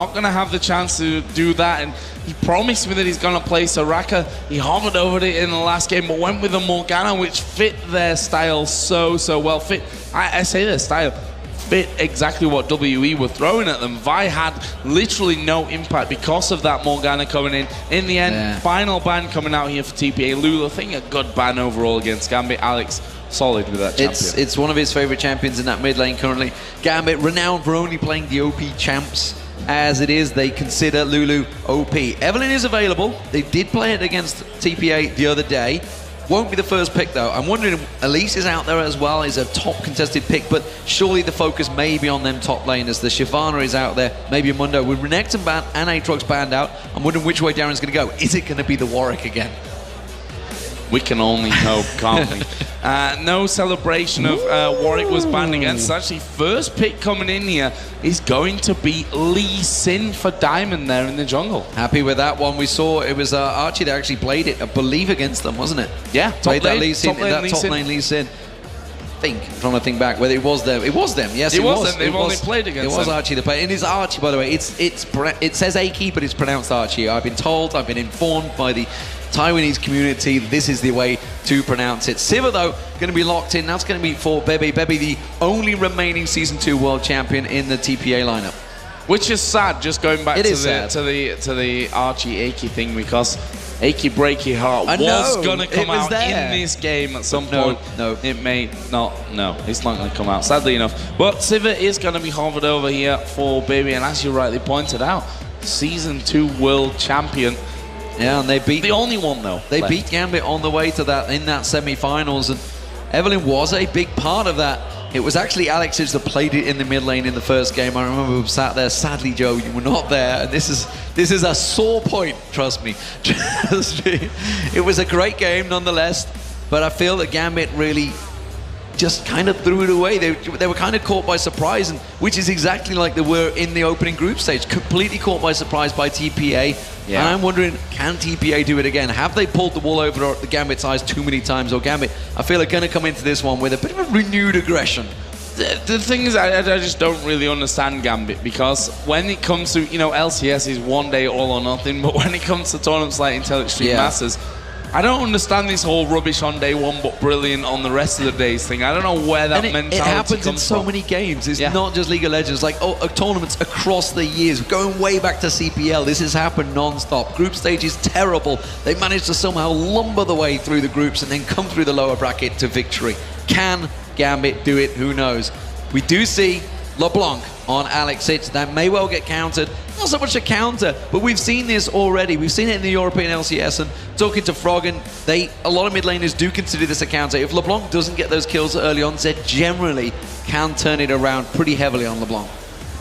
not going to have the chance to do that, and he promised me that he's going to play Soraka. He hovered over it in the last game, but went with a Morgana, which fit their style so well. I say their style fit exactly what WE were throwing at them. Vi had literally no impact because of that Morgana coming in. In the end, final ban coming out here for TPA. Lulu, I think a good ban overall against Gambit. Alex, solid with that champion. It's one of his favorite champions in that mid lane currently. Gambit, renowned for only playing the OP champs. As it is, they consider Lulu OP. Evelyn is available. They did play it against TPA the other day. Won't be the first pick though. I'm wondering, Elise is out there as well, is a top contested pick, but surely the focus may be on them top laners. The Shyvana is out there, maybe a Mundo. With Renekton banned and Aatrox banned out, I'm wondering which way Darren's going to go. Is it going to be the Warwick again? We can only hope, can't we? No celebration of Warwick was banned again. So actually, first pick coming in here is going to be Lee Sin for Diamond there in the jungle. Happy with that one. We saw it was Archie that actually played it, I believe, against them, wasn't it? Yeah, played that Lee Sin, top lane Lee Sin. Trying to think back whether it was them. It was them. Yes, it was them. They've only played against them. It was Archie that played. It is Archie, by the way. It says Aki, but it's pronounced Archie. I've been told, I've been informed by the Taiwanese community, this is the way to pronounce it. Siva, though, going to be locked in. That's going to be for Bebe. Bebe, the only remaining Season 2 world champion in the TPA lineup. Which is sad, just going back to the Archie Aki thing, because Achy Breaky Heart was going to come out in this game at some point. No, it may not. No, it's not going to come out, sadly enough. But Siva is going to be hovered over here for Baby, and as you rightly pointed out, Season 2 world champion. Yeah, and they beat the only one though. They beat Gambit on the way to that in that semi-finals, and Evelyn was a big part of that. It was actually Alexis that played it in the mid lane in the first game. I remember we sat there. Sadly, Joe, you were not there. And this is a sore point. Trust me. Trust me. It was a great game nonetheless, but I feel that Gambit really just kind of threw it away. They were kind of caught by surprise, and which is exactly like they were in the opening group stage, completely caught by surprise by TPA. Yeah. And I'm wondering, can TPA do it again? Have they pulled the wool over the Gambit's eyes too many times? Or Gambit, I feel, are going to come into this one with a bit of a renewed aggression. The thing is, I just don't really understand Gambit, because when it comes to, LCS is one day all or nothing, but when it comes to tournaments like Intel Extreme Masters, I don't understand this whole rubbish on day one but brilliant on the rest of the days thing. I don't know where that mentality comes from. It happens in so many games. It's not just League of Legends. Like tournaments across the years, going way back to CPL. This has happened non-stop. Group stage is terrible. They managed to somehow lumber the way through the groups and then come through the lower bracket to victory. Can Gambit do it? Who knows? We do see LeBlanc on Alex Hitch. That may well get countered. Not so much a counter, but we've seen this already. We've seen it in the European LCS, and talking to Froggen, a lot of mid laners do consider this a counter. If LeBlanc doesn't get those kills early on, Zed generally can turn it around pretty heavily on LeBlanc.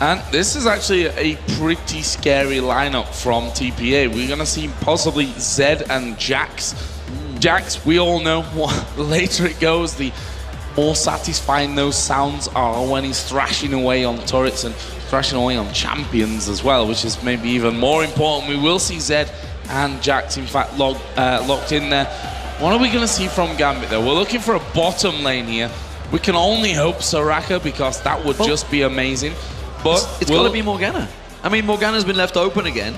And this is actually a pretty scary lineup from TPA. We're going to see possibly Zed and Jax. Jax, we all know the later it goes, the more satisfying those sounds are when he's thrashing away on turrets and thrashing away on champions as well, which is maybe even more important. We will see Zed and Jax, in fact, locked in there. What are we going to see from Gambit, though? We're looking for a bottom lane here. We can only hope Soraka, because that would just be amazing. But it's got to be Morgana. I mean, Morgana's been left open again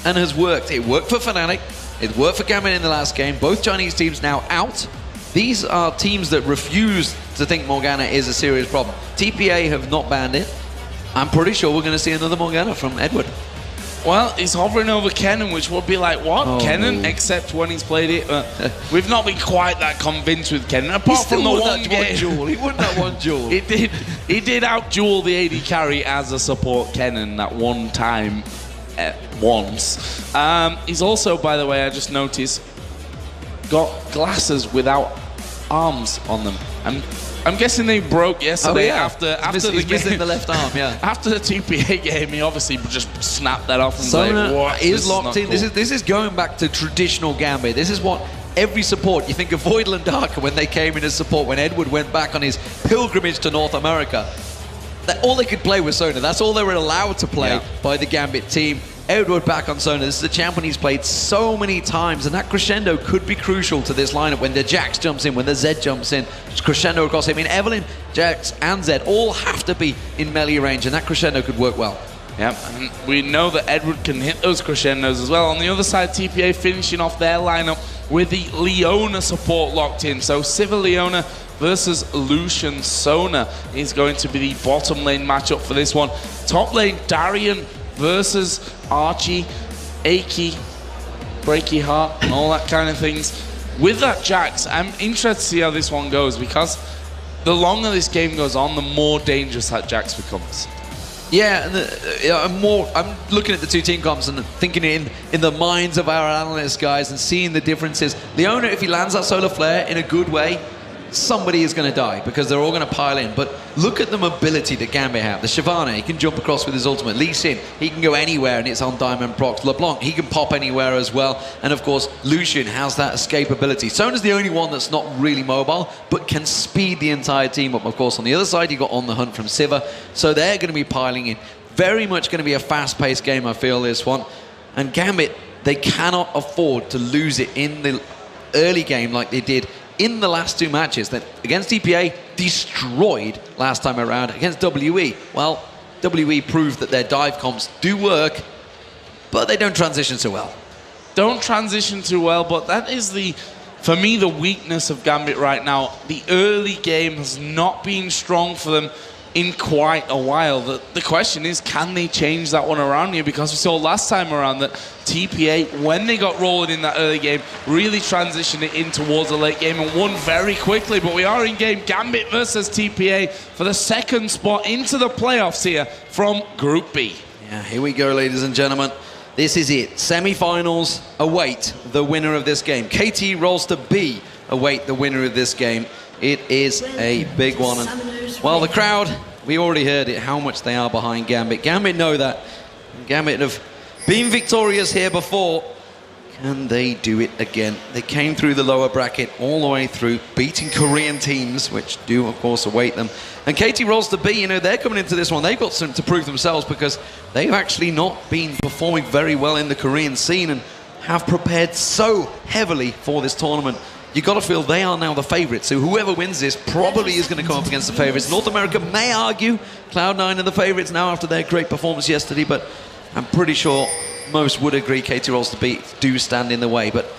and has worked. It worked for Fnatic. It worked for Gambit in the last game. Both Chinese teams now out. These are teams that refuse to think Morgana is a serious problem. TPA have not banned it. I'm pretty sure we're going to see another Morgana from Edward. Well, he's hovering over Kennen, which would be like, what? Oh. Kennen, except when he's played it. We've not been quite that convinced with Kennen, apart from the one game. He won that one duel. He did out-duel the AD carry as a support Kennen that one time once. He's also, by the way, I just noticed, got glasses without arms on them. I'm guessing they broke yesterday after the game. Missing the left arm, yeah. After the TPA game, he obviously just snapped that off and Sona like, is locked in. Cool. This is going back to traditional Gambit. This is what every support, you think of Voidal and Darker when they came in as support, when Edward went back on his pilgrimage to North America. All they could play was Sona. That's all they were allowed to play by the Gambit team. Edward back on Sona. This is a champion he's played so many times, and that crescendo could be crucial to this lineup when the Jax jumps in, when the Zed jumps in. Crescendo across him. I mean, Evelyn, Jax, and Zed all have to be in melee range, and that crescendo could work well. Yep, and we know that Edward can hit those crescendos as well. On the other side, TPA finishing off their lineup with the Leona support locked in. So Civil Leona versus Lucian Sona is going to be the bottom lane matchup for this one. Top lane, Darian versus Archie, Aki, Breaky Heart, and all that kind of things. With that Jax, I'm interested to see how this one goes, because the longer this game goes on, the more dangerous that Jax becomes. Yeah, and I'm looking at the two team comps and thinking in the minds of our analyst guys and seeing the differences. Leona, if he lands that solar flare in a good way, somebody is going to die because they're all going to pile in. But look at the mobility that Gambit have. The Shyvana, he can jump across with his ultimate. Lee Sin, he can go anywhere and it's on Diamond procs. LeBlanc, he can pop anywhere as well. And of course, Lucian has that escapability. Sona's the only one that's not really mobile, but can speed the entire team up. Of course, on the other side, you got On the Hunt from Siva. So they're going to be piling in. Very much going to be a fast-paced game, I feel, this one. And Gambit, they cannot afford to lose it in the early game like they did in the last two matches. That against TPA, destroyed last time around. Against WE, well, WE proved that their dive comps do work, but they don't transition so well. Don't transition too well, but that is for me, the weakness of Gambit right now. The early game has not been strong for them in quite a while. The question is, can they change that one around here? Because we saw last time around that TPA, when they got rolling in that early game, really transitioned it in towards the late game and won very quickly. But we are in game Gambit versus TPA for the second spot into the playoffs here from Group B. Yeah, here we go, ladies and gentlemen. This is it. Semi-finals await the winner of this game. KT rolls to B, await the winner of this game. It is a big one. And, well, the crowd, we already heard it, how much they are behind Gambit. Gambit know that. Gambit have been victorious here before. Can they do it again? They came through the lower bracket all the way through, beating Korean teams, which do, of course, await them. And KT rolls to B, you know, they're coming into this one. They've got something to prove themselves because they've actually not been performing very well in the Korean scene and have prepared so heavily for this tournament. You've got to feel they are now the favourites. So whoever wins this probably is going to come up against the favourites. North America may argue Cloud9 are the favourites now after their great performance yesterday, but I'm pretty sure most would agree KT rolls to beat do stand in the way. But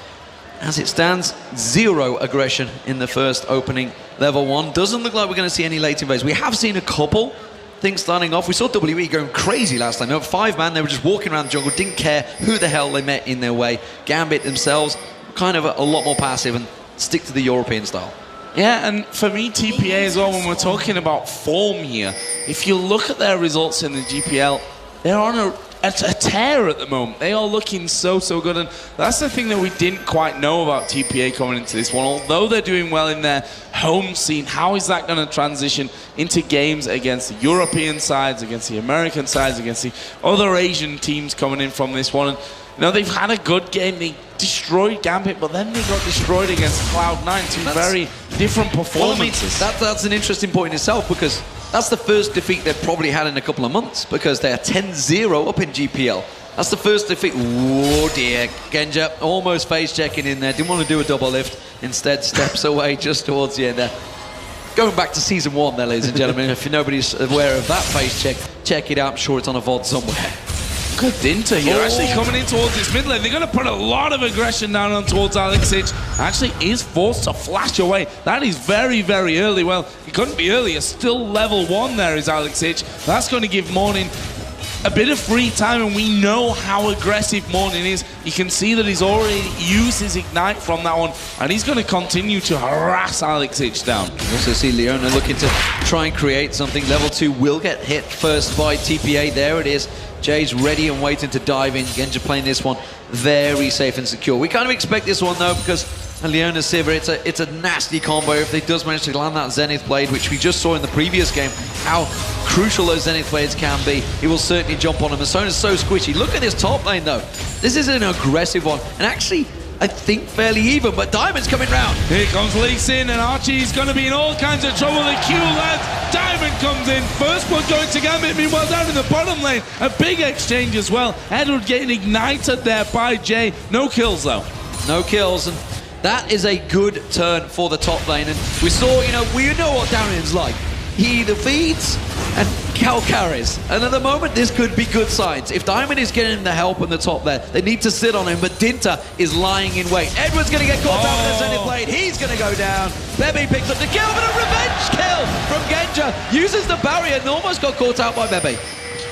as it stands, 0 aggression in the first opening level 1. Doesn't look like we're going to see any late invades. We have seen a couple things starting off. We saw WE going crazy last time. They were 5-man, they were just walking around the jungle, didn't care who the hell they met in their way. Gambit themselves, kind of a lot more passive and stick to the European style. Yeah, and for me, TPA as well, when we're talking about form here, if you look at their results in the GPL, they're on a tear at the moment. They are looking so good, and that's the thing that we didn't quite know about TPA coming into this one. Although they're doing well in their home scene, how is that going to transition into games against the European sides, against the American sides, against the other Asian teams coming in from this one? And, you know, they've had a good game. They destroyed Gambit, but then they got destroyed against Cloud9. Two very different performances. Well, I mean, that's an interesting point in itself, because that's the first defeat they've probably had in a couple of months, because they're 10-0 up in GPL. That's the first defeat. Oh dear, Genja almost face checking in there. Didn't want to do a double lift. Instead, steps away just towards the end there. Going back to Season 1 there, ladies and gentlemen. If nobody's aware of that face check it out. I'm sure it's on a VOD somewhere. Good Dinter here, actually coming in towards this mid lane. They're going to put a lot of aggression down on towards Alexic. Actually is forced to flash away. That is very early. Well, it couldn't be earlier. Still level 1 there is Alexic. That's going to give Morning a bit of free time, and we know how aggressive Morning is. You can see that he's already used his Ignite from that one, and he's going to continue to harass Alexic down. You also see Leona looking to try and create something. Level 2 will get hit first by TPA. There it is. Jay's ready and waiting to dive in. Genja playing this one very safe and secure. We kind of expect this one though, because Leona Sivir, it's a nasty combo if they does manage to land that Zenith Blade, which we just saw in the previous game, how crucial those Zenith Blades can be. He will certainly jump on him. The Sona's so squishy. Look at this top lane though. This is an aggressive one, and actually I think fairly even, but Diamond's coming round. Here comes Lee Sin, and Archie's going to be in all kinds of trouble. The Q lands, Diamond comes in. First one going to Gambit, meanwhile down in the bottom lane. A big exchange as well. Edward getting ignited there by Jay. No kills though. No kills, and that is a good turn for the top lane. And we saw, we know what Darian's like. he either feeds and Cal carries. And at the moment, this could be good signs. If Diamond is getting the help on the top there, they need to sit on him, but Dinter is lying in wait. Edward's going to get caught out in the center plate. He's going to go down. Bebe picks up the kill, but a revenge kill from Genja. Uses the barrier and almost got caught out by Bebe.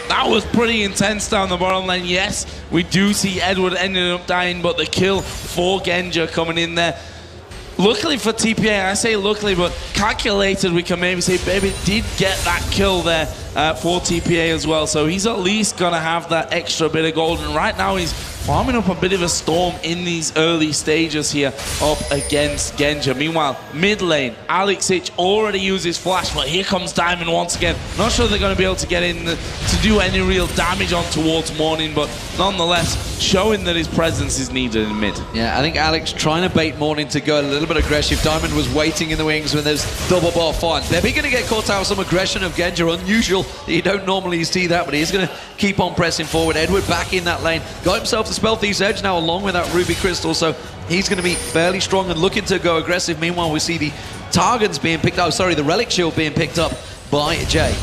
That was pretty intense down the bottom lane. Yes, we do see Edward ending up dying, but the kill for Genja coming in there. Luckily for TPA, I say luckily, but calculated, we can maybe say Baby did get that kill there for TPA as well. So he's at least going to have that extra bit of gold. And right now he's farming up a bit of a storm in these early stages here up against Genja. Meanwhile, mid lane, Alexic already uses flash, but here comes Diamond once again. Not sure they're going to be able to get in to do any real damage on towards Morning, but nonetheless, showing that his presence is needed in mid. Yeah, I think Alex trying to bait Morning to go a little bit aggressive. Diamond was waiting in the wings when there's double bar fun. They're going to get caught out with some aggression of Genja. Unusual. You don't normally see that, but he's going to keep on pressing forward. Edward back in that lane. Got himself the Spell Thief's Edge now along with that Ruby Crystal, so he's going to be fairly strong and looking to go aggressive. Meanwhile, we see the Targons being picked up, the Relic Shield being picked up by Jay.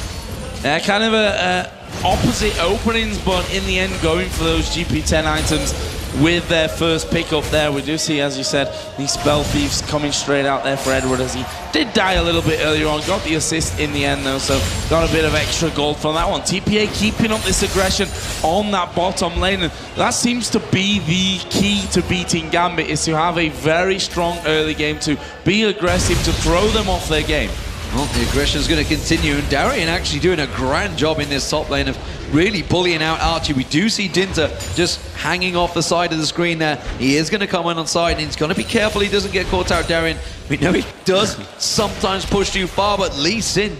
Kind of opposite openings, but in the end going for those GP10 items with their first pickup there. We do see, as you said, these Spell Thieves coming straight out there for Edward, as he did die a little bit earlier on. Got the assist in the end though, so got a bit of extra gold from that one. TPA keeping up this aggression on that bottom lane, and that seems to be the key to beating Gambit, is to have a very strong early game, to be aggressive, to throw them off their game. Well, the aggression is going to continue, and Darian actually doing a grand job in this top lane of really bullying out Archie. We do see Dinter just hanging off the side of the screen there. He is going to come in on side, and he's going to be careful he doesn't get caught out, Darian. We know he does sometimes push too far, but Lee Sin...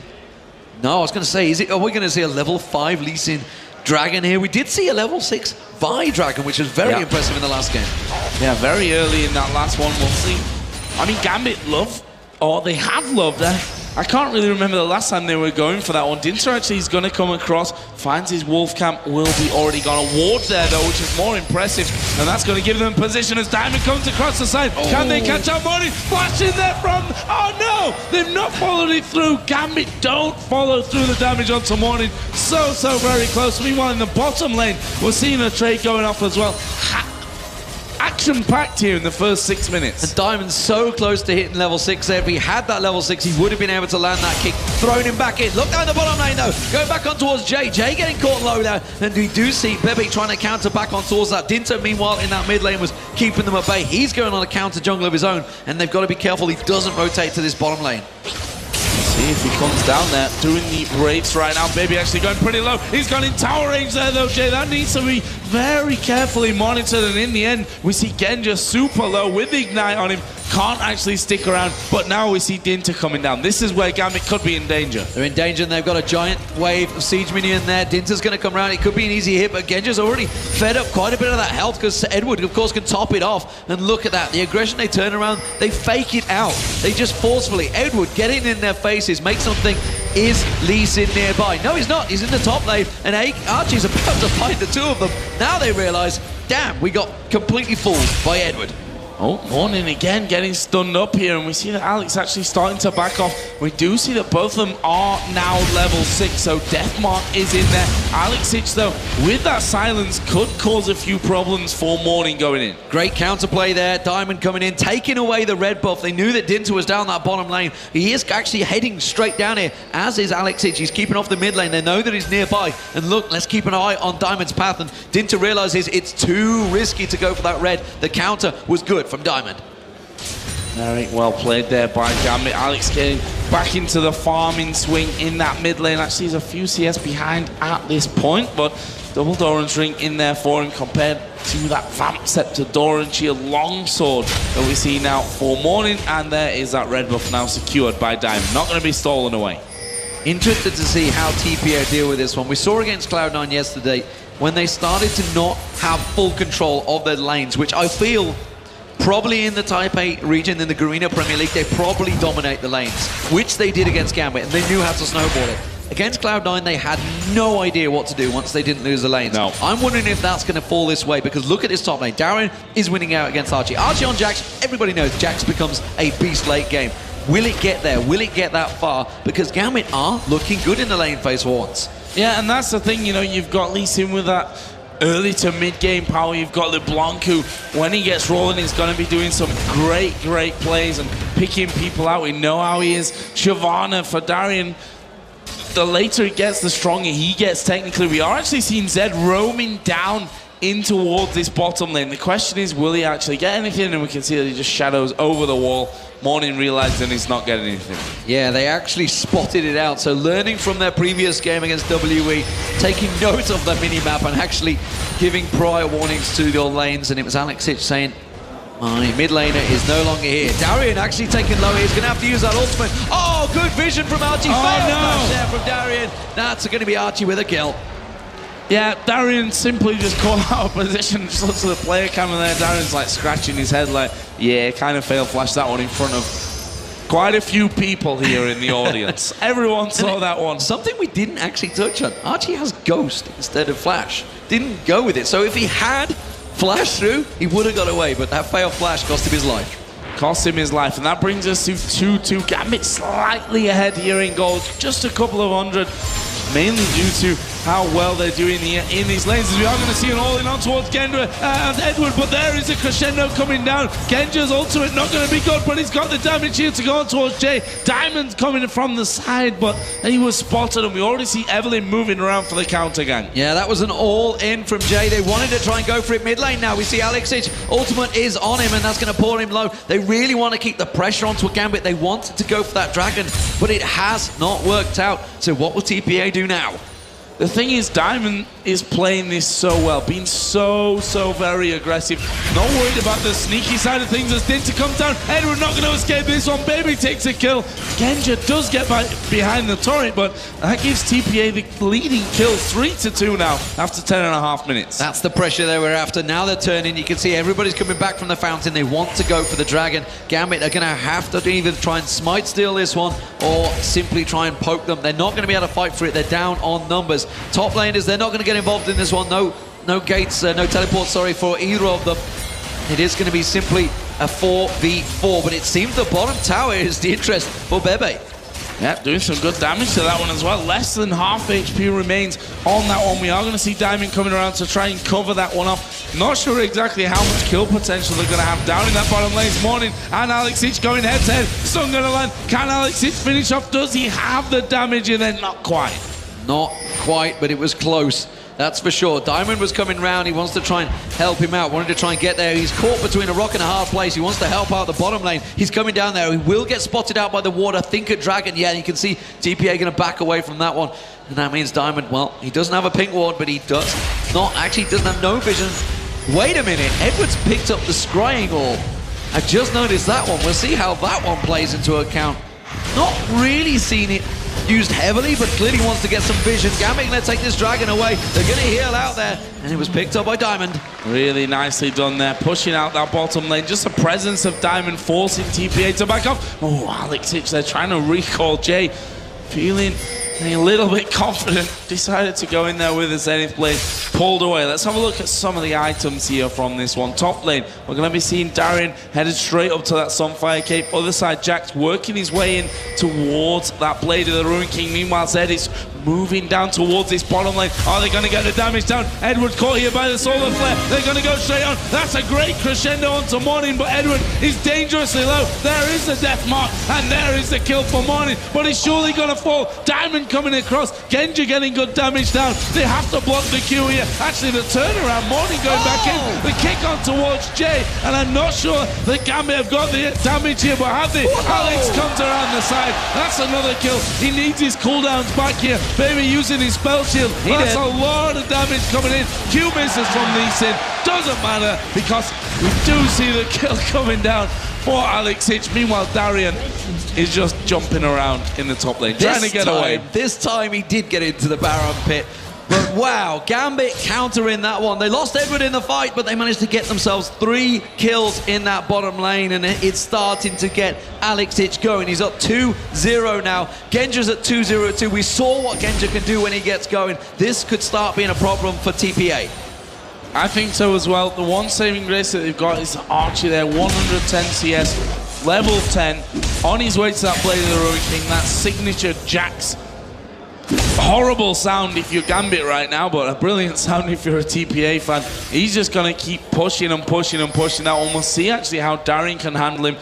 No, I was going to say, are we going to see a level 5 Lee Sin Dragon here? We did see a level 6 Vi Dragon, which was very impressive in the last game. Yeah, very early in that last one, we'll see. I mean, Gambit love, or they have loved that. I can't really remember the last time they were going for that one. Dinter actually is going to come across, finds his Wolf Camp, will be already gone. A ward there though, which is more impressive, and that's going to give them position as Diamond comes across the side. Can they catch out Morning? Flash in there from... Oh no! They've not followed it through. Gambit don't follow through the damage onto Morning. So very close. Meanwhile, in the bottom lane, we're seeing a trade going off as well. Action-packed here in the first 6 minutes. And Diamond's so close to hitting level 6 there. If he had that level 6, he would have been able to land that kick. Throwing him back in. Look down the bottom lane, though. Going back on towards Jay. Jay getting caught low there. And we do see Bebe trying to counter back on towards that. Dinter, meanwhile, in that mid lane was keeping them at bay. He's going on a counter jungle of his own, and they've got to be careful he doesn't rotate to this bottom lane. See if he comes down there, doing the raids right now. Baby actually going pretty low. He's gone in tower range there though, Jay. That needs to be very carefully monitored, and in the end, we see Genja super low with the Ignite on him. Can't actually stick around, but now we see Dinter coming down. This is where Gambit could be in danger. They're in danger, and they've got a giant wave of Siege Minion there. Dinter's going to come around. It could be an easy hit, but Genja's already fed up quite a bit of that health, because Edward, of course, can top it off. And look at that. The aggression, they turn around, they fake it out. They just forcefully, Edward getting in their faces, make something. Is Lee Sin nearby? No, he's not. He's in the top lane, and Archie's about to find the two of them. Now they realize, damn, we got completely fooled by Edward. Oh, Morning again getting stunned up here, and we see that Alex actually starting to back off. We do see that both of them are now level 6, so Deathmark is in there. Alexic, though, with that silence, could cause a few problems for Morning going in. Great counterplay there. Diamond coming in, taking away the red buff. They knew that Dinter was down that bottom lane. He is actually heading straight down here, as is Alexic. He's keeping off the mid lane. They know that he's nearby. And look, let's keep an eye on Diamond's path. And Dinter realizes it's too risky to go for that red. The counter was good from Diamond. Very well played there by Gambit. Alex getting back into the farming swing in that mid lane. Actually, he's a few CS behind at this point, but double Doran's ring in there for him compared to that Vamp Scepter Doran Shield longsword that we see now for Morning. And there is that red buff now secured by Diamond. Not going to be stolen away. Interested to see how TPA deal with this one. We saw against Cloud9 yesterday when they started to not have full control of their lanes, which I feel probably in the Taipei region, in the Garena Premier League, they probably dominate the lanes, which they did against Gambit, and they knew how to snowball it. Against Cloud9, they had no idea what to do once they didn't lose the lanes. No. I'm wondering if that's going to fall this way, because look at this top lane. Darren is winning out against Archie. Archie on Jax, everybody knows Jax becomes a beast late game. Will it get there? Will it get that far? Because Gambit are looking good in the lane phase for once. Yeah, and that's the thing, you know, you've got Lee Sin with that early to mid-game power. You've got LeBlanc, who, when he gets rolling, is going to be doing some great plays and picking people out. We know how he is. Shyvana for Darian, the later he gets, the stronger he gets technically. We are actually seeing Zed roaming down in towards this bottom lane. The question is, will he actually get anything? And we can see that he just shadows over the wall. Morning realizing he's not getting anything. Yeah, they actually spotted it out. So learning from their previous game against WE, taking note of the mini-map and actually giving prior warnings to the lanes. And it was Alexic saying, my mid laner is no longer here. Darian actually taking low. He's going to have to use that ultimate. Oh, good vision from Archie. Oh, no. There from Darian. That's going to be Archie with a kill. Yeah, Darian simply just caught out of position. Just looks at the player camera there. Darian's like scratching his head like, yeah, kind of failed flash that one in front of quite a few people here in the audience. Everyone saw that one. Something we didn't actually touch on. Archie has Ghost instead of Flash. Didn't go with it. So if he had Flash through, he would have got away. But that failed Flash cost him his life. Cost him his life. And that brings us to 2-2. Gambit slightly ahead here in gold. Just a couple of hundred. Mainly due to how well they're doing in these lanes. As we are going to see an all-in on towards Gendra and Edward, but there is a crescendo coming down. Gendra's ultimate not going to be good, but he's got the damage here to go on towards Jay. Diamond's coming from the side, but he was spotted, and we already see Evelyn moving around for the counter gang. Yeah, that was an all-in from Jay. They wanted to try and go for it mid lane now. We see Alexic, ultimate is on him, and that's going to pour him low. They really want to keep the pressure onto a Gambit. They wanted to go for that dragon, but it has not worked out. So what will TPA do now? The thing is, Diamond is playing this so well, being so very aggressive. Not worried about the sneaky side of things as Dinter comes down. Edward not going to escape this one. Baby takes a kill. Genja does get behind the turret, but that gives TPA the leading kill, 3-2 now after 10.5 minutes. That's the pressure they were after. Now they're turning. You can see everybody's coming back from the fountain. They want to go for the dragon. Gambit are going to have to either try and smite steal this one or simply try and poke them. They're not going to be able to fight for it. They're down on numbers. Top laners, they're not going to get involved in this one. No gates, no teleports, sorry, for either of them. It is going to be simply a 4v4, but it seems the bottom tower is the interest for Bebe. Yep, doing some good damage to that one as well. Less than half HP remains on that one. We are going to see Diamond coming around to try and cover that one off. Not sure exactly how much kill potential they're going to have down in that bottom lane this morning. And Alexic going head-to-head. Sun going to land. Can Alexic finish off? Does he have the damage? And then not quite. Not quite, but it was close. That's for sure. Diamond was coming round. He wants to try and help him out. Wanted to try and get there. He's caught between a rock and a hard place. He wants to help out the bottom lane. He's coming down there. He will get spotted out by the water. Think a dragon. Yeah, you can see TPA going to back away from that one. And that means Diamond, well, he doesn't have a pink ward, but he does not. Actually, doesn't have no vision. Wait a minute. Edwards picked up the scrying orb. I just noticed that one. We'll see how that one plays into account. Not really seen it used heavily, but clearly wants to get some vision. Gambit going to take this dragon away. They're going to heal out there, and it was picked up by Diamond. Really nicely done there, pushing out that bottom lane. Just the presence of Diamond forcing TPA to back off. Oh, Alexic, they're trying to recall Jay. Feeling a little bit confident. Decided to go in there with a Zenith Blade. Pulled away. Let's have a look at some of the items here from this one. Top lane, we're going to be seeing Darian headed straight up to that Sunfire Cape. Other side, Jack's working his way in towards that Blade of the Ruin King. Meanwhile, Zed is moving down towards this bottom lane. Are they going to get the damage down? Edward caught here by the Solar Flare. They're going to go straight on. That's a great crescendo onto Morning, but Edward is dangerously low. There is the death mark, and there is the kill for Morning, but he's surely going to fall. Diamond coming across. Genja getting good damage down. They have to block the Q here. Actually, the turnaround. Morning going back in. The kick on towards Jay, and I'm not sure that Gambit have got the damage here, but have they? Alex comes around the side. That's another kill. He needs his cooldowns back here. Baby using his spell shield. That's a lot of damage coming in. Q misses from Lee Sin. Doesn't matter because we do see the kill coming down for Alexic. Meanwhile, Darian is just jumping around in the top lane, trying to get away. This time he did get into the Baron pit. But wow, Gambit countering that one. They lost Edward in the fight, but they managed to get themselves 3 kills in that bottom lane, and it's starting to get Alexic going. He's up 2-0 now. Genja's at 2-0-2. We saw what Genja can do when he gets going. This could start being a problem for TPA. I think so as well. The one saving grace that they've got is Archie there, 110 CS. level 10, on his way to that Blade of the Ruin King, that signature Jax. Horrible sound if you're Gambit right now, but a brilliant sound if you're a TPA fan. He's just going to keep pushing and pushing and pushing that one. We'll see actually how Darian can handle him.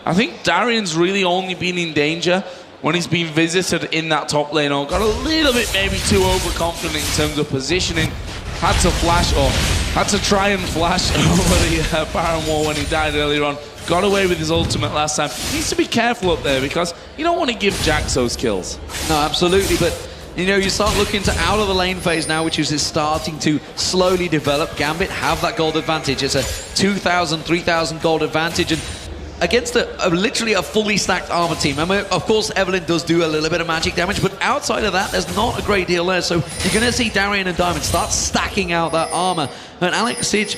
I think Darian's really only been in danger when he's been visited in that top lane, or got a little bit maybe too overconfident in terms of positioning. Had to flash, or had to try and flash over the Baron wall when he died earlier on. Got away with his ultimate last time. Needs to be careful up there because you don't want to give Jax those kills. No, absolutely, but you know, you start looking to out of the lane phase now, which is starting to slowly develop. Gambit have that gold advantage. It's a 2,000, 3,000 gold advantage, and against literally a fully stacked armor team. I mean, of course, Evelyn does do a little bit of magic damage, but outside of that, there's not a great deal there. So you're going to see Darian and Diamond start stacking out that armor, and Alexij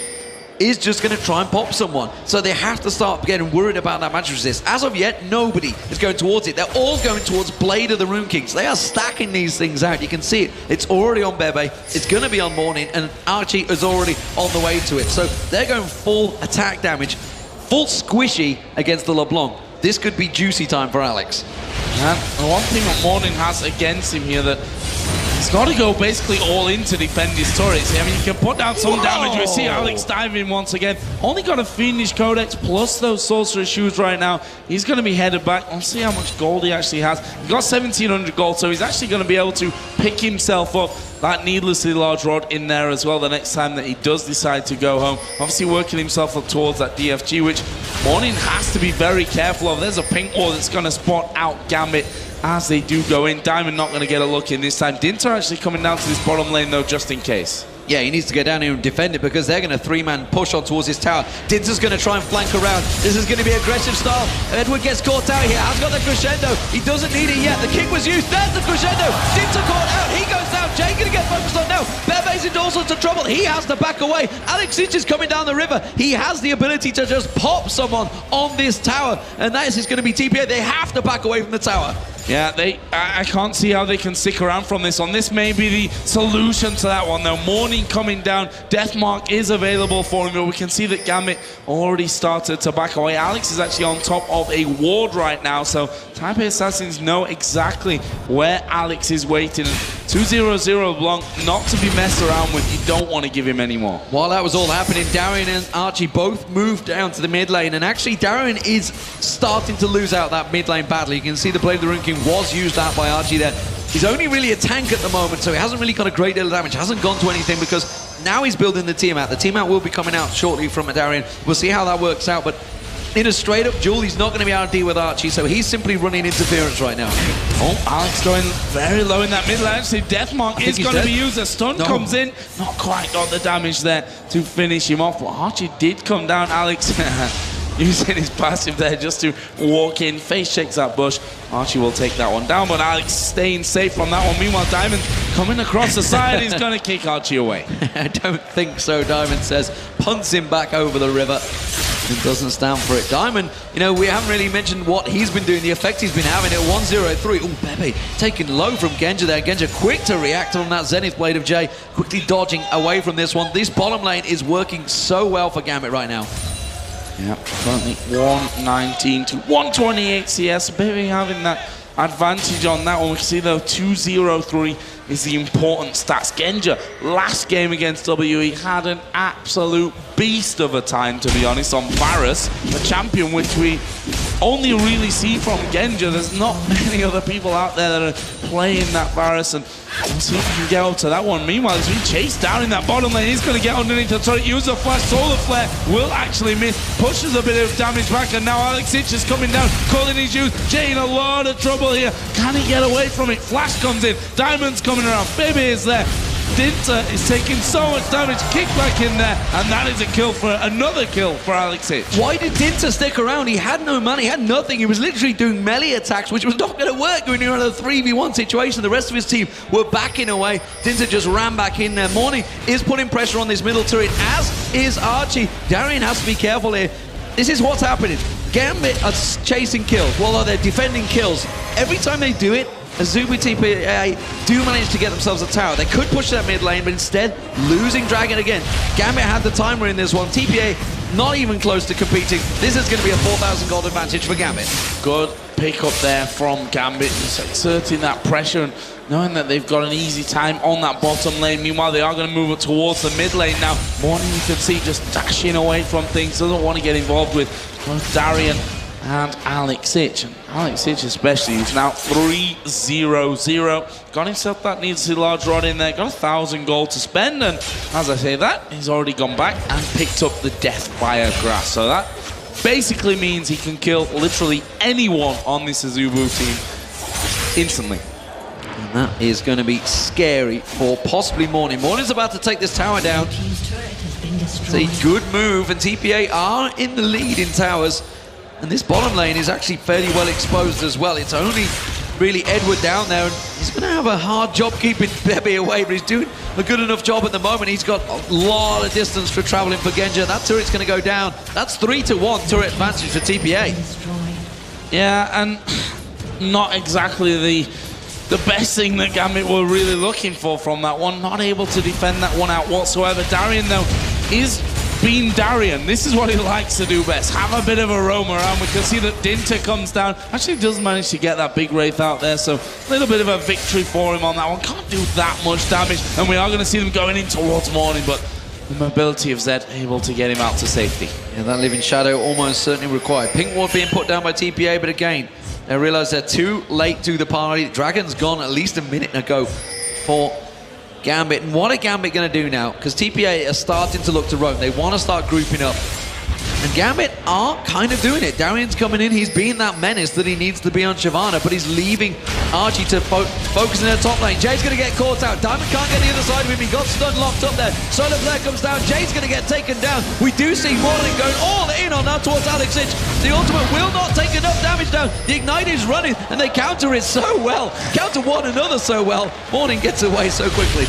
is just going to try and pop someone. So they have to start getting worried about that magic resist. As of yet, nobody is going towards it. They're all going towards Blade of the Rune Kings. They are stacking these things out. You can see it. It's already on Bebe. It's going to be on Morning, and Archie is already on the way to it. So they're going full attack damage, full squishy against the LeBlanc. This could be juicy time for Alex. And the one thing that Morning has against him here, that he's got to go basically all in to defend his turrets. I mean, you can put down some damage. We see Alex diving once again. Only got a Fiendish Codex plus those Sorcerer Shoes right now. He's going to be headed back. We'll see how much gold he actually has. He's got 1,700 gold, so he's actually going to be able to pick himself up that needlessly large rod in there as well the next time that he does decide to go home. Obviously working himself up towards that DFG, which Morning has to be very careful of. There's a pink wall that's going to spot out Gambit as they do go in. Diamond not going to get a look in this time. Dinter actually coming down to this bottom lane though, just in case. Yeah, he needs to get down here and defend it because they're going to three-man push on towards his tower. Dinter's going to try and flank around. This is going to be aggressive style. Edward gets caught out here. Has got the crescendo. He doesn't need it yet. The kick was used. There's the crescendo. Dinter caught out. He goes down. Jay going to get focused on now. Bebe's in all sorts of trouble. He has to back away. Alexij is coming down the river. He has the ability to just pop someone on this tower, and that is going to be TPA. They have to back away from the tower. Yeah, I can't see how they can stick around from this one. This may be the solution to that one, though. Morning coming down. Deathmark is available for him, but we can see that Gambit already started to back away. Alex is actually on top of a ward right now, so Taipei Assassins know exactly where Alex is waiting. 2-0-0 Blanc, not to be messed around with. You don't want to give him any more. While that was all happening, Darian and Archie both moved down to the mid lane, and actually Darian is starting to lose out that mid lane battle. You can see the Blade of the Rune King was used out by Archie there. He's only really a tank at the moment, so he hasn't really got a great deal of damage. Hasn't gone to anything because now he's building the team out. The team out will be coming out shortly from Darian. We'll see how that works out, but in a straight-up duel, he's not going to be able to deal with Archie, so he's simply running interference right now. Oh, Alex going very low in that mid lane. See, Deathmark is going to be used. A stun comes in. Not quite got the damage there to finish him off, but Archie did come down. Alex using his passive there just to walk in. Face checks that bush. Archie will take that one down, but Alex staying safe from that one. Meanwhile, Diamond coming across the side. He's going to kick Archie away. I don't think so, Diamond says. Punts him back over the river. It doesn't stand for it. Diamond, you know, we haven't really mentioned what he's been doing, the effect he's been having at 1-0-3. Oh, Bebe taken low from Genja there. Genja quick to react on that Zenith Blade of Jay, quickly dodging away from this one. This bottom lane is working so well for Gambit right now. Yep, currently 119 to 128 CS. Bebe having that advantage on that one. We can see though 2-0-3 is the important stats. Genja, last game against WE, had an absolute beast of a time, to be honest, on Varus, the champion which we only really see from Genja. There's not many other people out there that are playing that Varus, and we'll see if he can get up to that one. Meanwhile, he's been chased down in that bottom lane. He's going to get underneath the turret, use a flash. Solar Flare will actually miss, pushes a bit of damage back, and now Alexij is coming down, calling his use. Jay in a lot of trouble here. Can he get away from it? Flash comes in. Diamond's coming around. Bebe is there. Dinter is taking so much damage, kick back in there, and that is another kill for Alexij. Why did Dinter stick around? He had no mana, he had nothing. He was literally doing melee attacks, which was not going to work when you're in a 3v1 situation. The rest of his team were backing away. Dinter just ran back in there. Morning is putting pressure on this middle turret, as is Archie. Darian has to be careful here. This is what's happening. Gambit are chasing kills, while they're defending kills. Every time they do it, Azubu TPA do manage to get themselves a tower. They could push that mid lane, but instead, losing Dragon again. Gambit had the timer in this one. TPA not even close to competing. This is going to be a 4,000 gold advantage for Gambit. Good pick up there from Gambit, just exerting that pressure and knowing that they've got an easy time on that bottom lane. Meanwhile, they are going to move it towards the mid lane now. Morning, you can see, just dashing away from things, doesn't want to get involved with both Darian and Alex Ich. And Alex Ich especially, who's now 3-0-0. Got himself that needs a large rod in there, got 1,000 gold to spend, and as I say that, he's already gone back and picked up the Death Fire Grass. So that basically means he can kill literally anyone on this Azubu team instantly. And that is going to be scary for possibly Morning. Morning's about to take this tower down. It's a good move, and TPA are in the lead in towers. And this bottom lane is actually fairly well exposed as well. It's only really Edward down there, and he's going to have a hard job keeping Bebe away, but he's doing a good enough job at the moment. He's got a lot of distance for traveling for Genja. That turret's going to go down. That's 3-1 turret advantage for TPA. Yeah, and not exactly the best thing that Gambit were really looking for from that one. Not able to defend that one out whatsoever. Darian, though, is being Darian. This is what he likes to do best. Have a bit of a roam around. We can see that Dinter comes down. Actually does manage to get that big Wraith out there, so a little bit of a victory for him on that one. Can't do that much damage, and we are going to see them going in towards Morning, but the mobility of Zed able to get him out to safety. Yeah, that Living Shadow almost certainly required. Pink Ward being put down by TPA, but again, they realize they're too late to the party. Dragon's gone at least a minute ago for Gambit. And what are Gambit going to do now? Because TPA are starting to look to roam. They want to start grouping up. And Gambit are kind of doing it. Darian's coming in. He's being that menace that he needs to be on Shyvana, but he's leaving Archie to focus in their top lane. Jay's going to get caught out. Diamond can't get the other side of him. He got stun locked up there. Solar Flare comes down. Jay's going to get taken down. We do see Morning going all in on that towards Alex Ich. The ultimate will not take enough damage down. The Ignite is running, and they counter it so well. Counter one another so well. Morning gets away so quickly.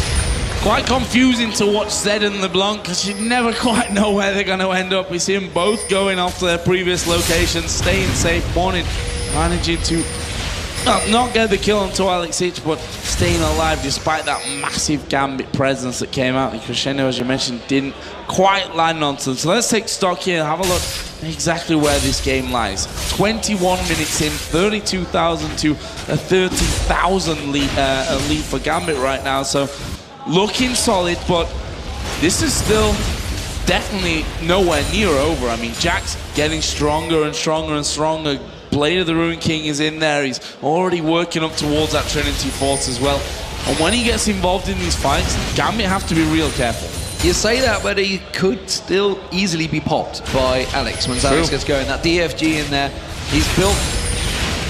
Quite confusing to watch Zed and LeBlanc, because you never quite know where they're going to end up. We see them both going off to their previous locations, staying safe. Morning managing to not get the kill onto Alex Ich, but staying alive despite that massive Gambit presence that came out. The crescendo, as you mentioned, didn't quite land onto them. So let's take stock here and have a look at exactly where this game lies. 21 minutes in, 32,000 to a 30,000 lead for Gambit right now. So looking solid, but this is still definitely nowhere near over. I mean, Jack's getting stronger and stronger and stronger. Blade of the Ruin King is in there. He's already working up towards that Trinity Force as well. And when he gets involved in these fights, Gambit have to be real careful. You say that, but he could still easily be popped by Alex once Alex gets going. That DFG in there, he's built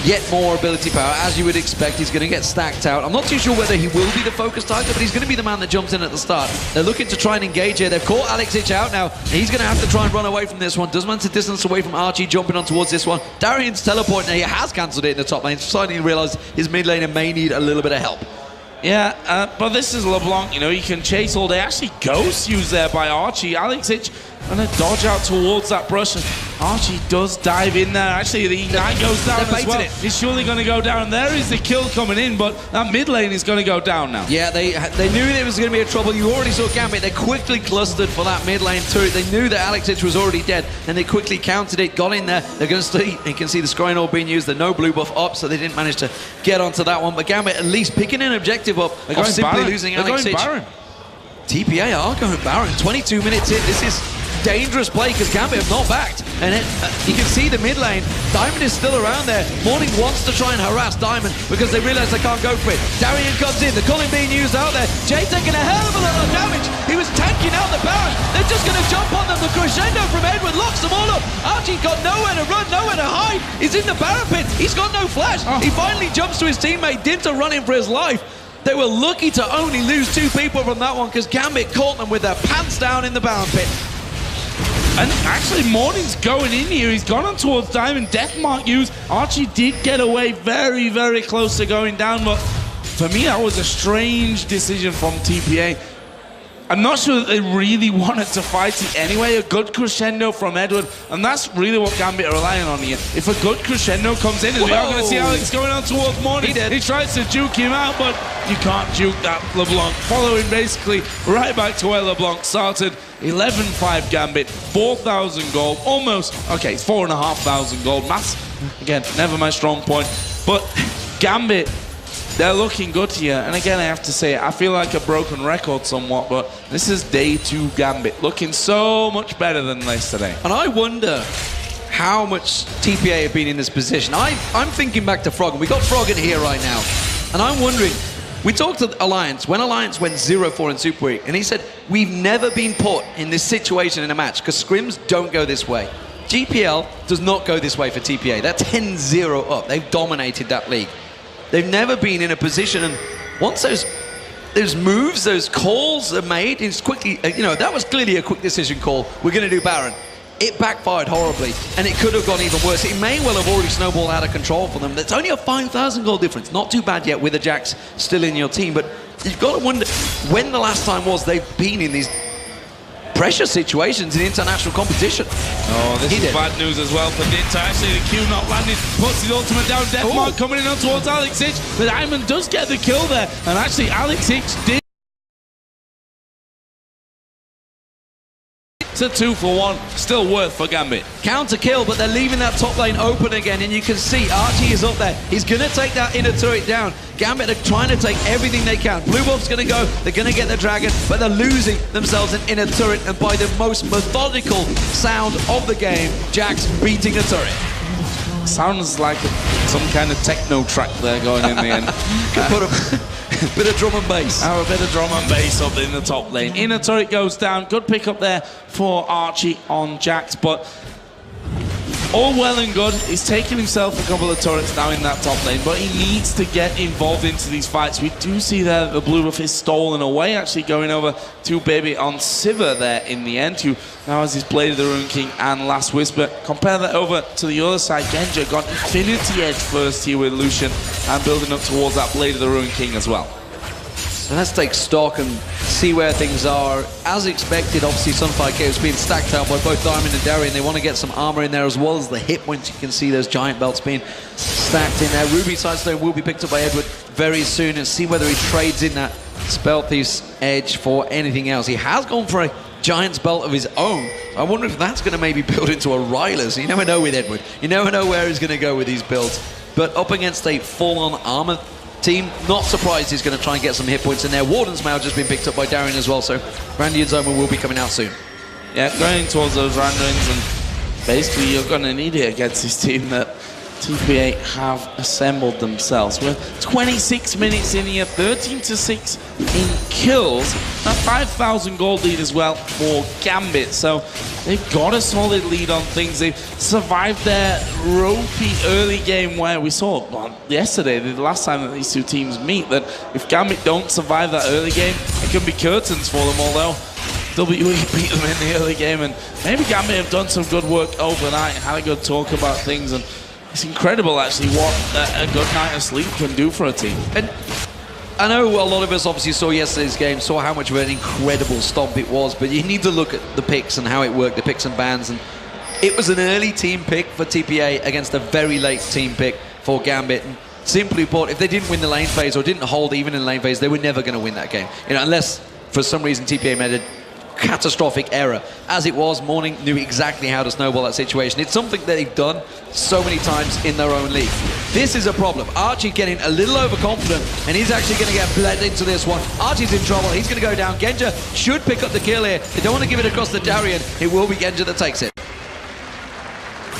yet more ability power, as you would expect. He's going to get stacked out. I'm not too sure whether he will be the focus target, but he's going to be the man that jumps in at the start. They're looking to try and engage here. They've caught Alex Ich out now. He's going to have to try and run away from this one. Does manage to distance away from Archie, jumping on towards this one. Darian's teleport now. He has cancelled it in the top lane. Suddenly realised his mid laner may need a little bit of help. Yeah, but this is LeBlanc, you know, you can chase all day. Actually, Ghost used there by Archie. Alex Ich gonna dodge out towards that brush, and Archie does dive in there. Actually, the Ignite goes down as well. He's surely gonna go down. There is the kill coming in, but that mid lane is gonna go down now. Yeah, they knew there was gonna be a trouble. You already saw Gambit. They quickly clustered for that mid lane turret. They knew that Alex Ich was already dead, and they quickly countered it, got in there. They're gonna stay. You can see the scrying orb being used. The no blue buff up, so they didn't manage to get onto that one. But Gambit at least picking an objective up of simply losing Alex Ich. TPA are going Baron. 22 minutes in. This is dangerous play because Gambit have not backed. And you can see the mid lane. Diamond is still around there. Morning wants to try and harass Diamond because they realize they can't go for it. Darian comes in. The culling being used out there. Jay taking a hell of a lot of damage. He was tanking out the Baron. They're just going to jump on them. The crescendo from Edward locks them all up. Archie's got nowhere to run, nowhere to hide. He's in the Baron pit. He's got no flash. He finally jumps to his teammate. Dinter running for his life. They were lucky to only lose 2 people from that one because Gambit caught them with their pants down in the Baron pit. And actually, Morning's going in here. He's gone on towards Diamond. Deathmark used. Archie did get away very, very close to going down, but for me, that was a strange decision from TPA. I'm not sure that they really wanted to fight it anyway. A good crescendo from Edward, and that's really what Gambit are relying on here. If a good crescendo comes in, and we are going to see Alex going on towards Morning. He tries to juke him out, but you can't juke that LeBlanc. Following basically right back to where LeBlanc started. 11-5 Gambit, 4,000 gold, almost, okay, it's 4,500 gold. Maths, again, never my strong point, but Gambit, they're looking good here. And again, I have to say, I feel like a broken record somewhat, but this is day 2 Gambit, looking so much better than yesterday. And I wonder how much TPA have been in this position. I'm thinking back to Froggen. We got Froggen here right now. And I'm wondering, we talked to Alliance, when Alliance went 0-4 in Super Week, and he said, we've never been put in this situation in a match, because scrims don't go this way. GPL does not go this way for TPA. They're 10-0 up. They've dominated that league. They've never been in a position, and once those moves, those calls are made, it's quickly, you know, that was clearly a quick decision call. We're going to do Baron. It backfired horribly, and it could have gone even worse. It may well have already snowballed out of control for them. That's only a 5,000 goal difference. Not too bad yet with the Jax still in your team, but you've got to wonder when the last time was they've been in these pressure situations in international competition. Oh, this is bad news as well for Dinta. Actually, the Q not landing, puts his ultimate down. Deathmark coming in on towards Alex Hitch, but Diamond does get the kill there, and actually Alex Hitch did. It's a 2-for-1, still worth for Gambit. Counter kill, but they're leaving that top lane open again, and you can see Archie is up there. He's going to take that inner turret down. Gambit are trying to take everything they can. Blue Buff's going to go, they're going to get the dragon, but they're losing themselves an inner turret, and by the most methodical sound of the game, Jax beating the turret. Sounds like some kind of techno track there going in the end. Could put a bit of drum and bass. A bit of drum and bass up in the top lane. Inner turret goes down. Good pick up there for Archie on Jax, but all well and good. He's taking himself a couple of turrets now in that top lane, but he needs to get involved into these fights. We do see there that the blue buff is stolen away, actually going over to Baby on Sivir there in the end, who now has his Blade of the Rune King and Last Whisper. Compare that over to the other side. Genja got Infinity Edge first here with Lucian and building up towards that Blade of the Rune King as well. So let's take stock and see where things are. As expected, obviously Sunfire Chaos being stacked out by both Diamond and Darien. They want to get some armor in there as well as the hit points. You can see those giant belts being stacked in there. Ruby Sidestone will be picked up by Edward very soon, and see whether he trades in that Spell Thief's Edge for anything else. He has gone for a Giant's Belt of his own. I wonder if that's going to maybe build into a Rylas. You never know with Edward. You never know where he's going to go with these builds. But up against a full-on armor team, not surprised he's going to try and get some hit points in there. Warden's Mail just been picked up by Darien as well, so Randy Zoma will be coming out soon. Yeah, going towards those Randuins, and basically you're going to need it against this team that TPA have assembled themselves. We're 26 minutes in here, 13-6 in kills, a 5,000 gold lead as well for Gambit. So they've got a solid lead on things. They've survived their ropey early game where we saw yesterday, the last time that these two teams meet, that if Gambit don't survive that early game, it can be curtains for them, although WWE beat them in the early game, and maybe Gambit have done some good work overnight, had a good talk about things, and it's incredible, actually, what a good night of sleep can do for a team. And I know a lot of us obviously saw yesterday's game, saw how much of an incredible stomp it was, but you need to look at the picks and how it worked, the picks and bans. And it was an early team pick for TPA against a very late team pick for Gambit. And simply put, if they didn't win the lane phase or didn't hold even in the lane phase, they were never going to win that game. You know, unless for some reason TPA made a catastrophic error. As it was, Morning knew exactly how to snowball that situation. It's something that they've done so many times in their own league. This is a problem. Archie getting a little overconfident, and he's actually going to get bled into this one. Archie's in trouble. He's going to go down. Genja should pick up the kill here. They don't want to give it across the Darien. It will be Genja that takes it.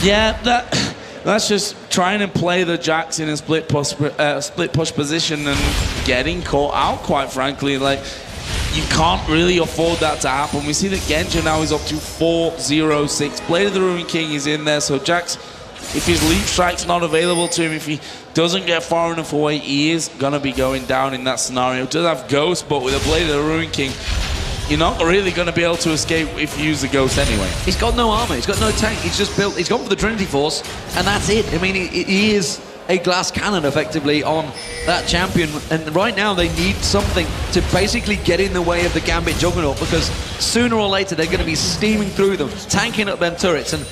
Yeah, that's just trying to play the Jax in a split push position and getting caught out, quite frankly. Like, you can't really afford that to happen. We see that Genja now is up to 4-0-6. Blade of the Rune King is in there, so Jax, if his leap strike's not available to him, if he doesn't get far enough away, he is gonna be going down in that scenario. Does have Ghost, but with a Blade of the Rune King, you're not really gonna be able to escape if you use the Ghost anyway. He's got no armor, he's got no tank, he's just built, he's gone for the Trinity Force, and that's it. I mean, he is a glass cannon effectively on that champion. And right now they need something to basically get in the way of the Gambit Juggernaut, because sooner or later they're going to be steaming through them, tanking up them turrets. And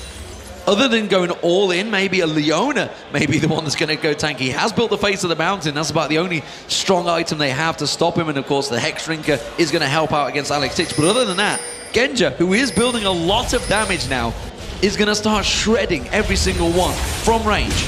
other than going all in, maybe a Leona may be the one that's going to go tanky. He has built the face of the mountain. That's about the only strong item they have to stop him. And of course, the Hex Drinker is going to help out against Alex Tix. But other than that, Genja, who is building a lot of damage now, is going to start shredding every single one from range.